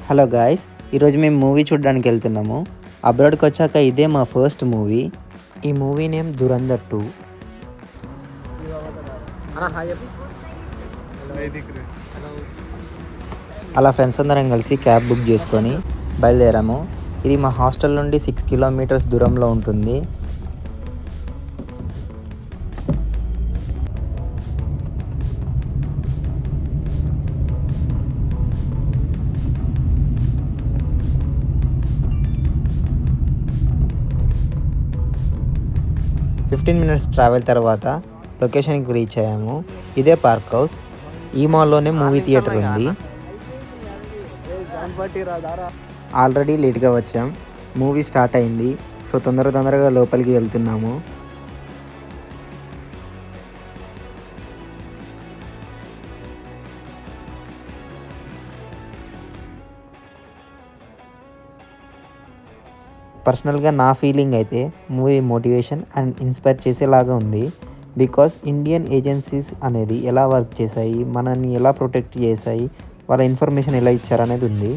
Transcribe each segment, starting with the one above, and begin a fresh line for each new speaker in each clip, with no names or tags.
Hello guys, ఈరోజు మేము movie చూడడానికి వెళ్తున్నాము. అబ్రాడ్కి వచ్చాక ఇదే మా ఫస్ట్ మూవీ. ఈ మూవీ నేమ్ దురంధర్ 2. అలా ఫ్రెండ్స్ అందరం కలిసి క్యాబ్ బుక్ చేసుకొని బయలుదేరాము. ఇది మా హాస్టల్ నుండి 6 కిలోమీటర్స్ దూరంలో ఉంటుంది. ఫిఫ్టీన్ మినిట్స్ ట్రావెల్ తర్వాత లొకేషన్కి రీచ్ అయ్యాము. ఇదే పార్క్ హౌస్. ఈ మాల్లోనే మూవీ థియేటర్ ఉంది. ఆల్రెడీ లేట్గా వచ్చాం. మూవీ స్టార్ట్ అయింది. సో తొందరగా లోపలికి వెళ్తున్నాము. పర్సనల్గా నా ఫీలింగ్ అయితే మూవీ మోటివేషన్ అండ్ ఇన్స్పైర్ చేసేలాగా ఉంది. బికాస్ ఇండియన్ ఏజెన్సీస్ అనేది ఎలా వర్క్ చేశాయి, మనల్ని ఎలా ప్రొటెక్ట్ చేశాయి, వాళ్ళ ఇన్ఫర్మేషన్ ఎలా ఇచ్చారనేది ఉంది.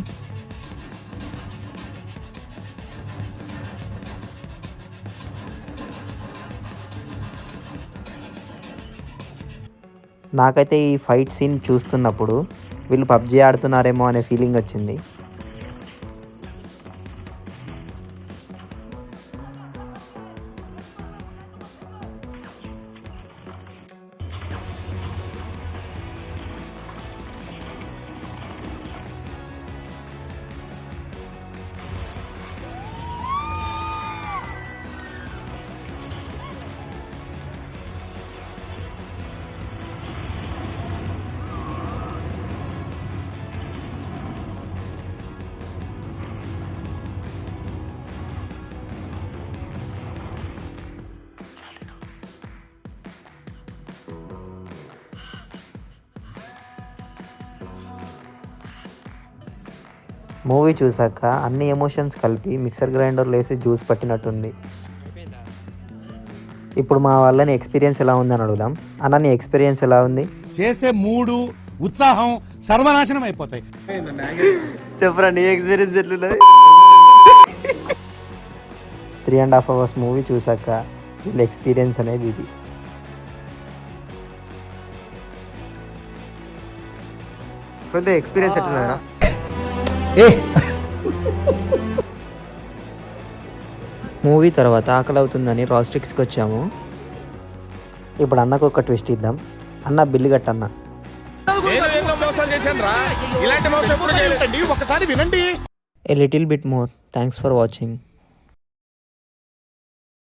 నాకైతే ఈ ఫైట్ సీన్ చూస్తున్నప్పుడు వీళ్ళు పబ్జీ ఆడుతున్నారేమో అనే ఫీలింగ్ వచ్చింది. మూవీ చూసాక అన్ని ఎమోషన్స్ కలిపి మిక్సర్ గ్రైండర్లో వేసి జ్యూస్ పట్టినట్టుంది. ఇప్పుడు మా వాళ్ళని ఎక్స్పీరియన్స్ ఎలా ఉందని అడుగుదాం. అన్న, నీ ఎక్స్పీరియన్స్ ఎలా ఉంది?
చేసే మూడు ఉత్సాహం సర్వనాశనం అయిపోతాయి.
చెప్పరా నీ ఎక్స్పీరియన్స్ ఎట్లున్నది? 3.5 hours మూవీ చూసాక వీళ్ళ ఎక్స్పీరియన్స్ అనేది ఇది. ఎక్స్పీరియన్స్ ఎట్లున్నారా? మూవీ తర్వాత ఆకలి అవుతుందని రాస్టిక్స్కి వచ్చాము. ఇప్పుడు అన్నకు ఒక ట్విస్ట్ ఇద్దాం. అన్న, bill కట్టన్నా. A little bit more. Thanks for watching.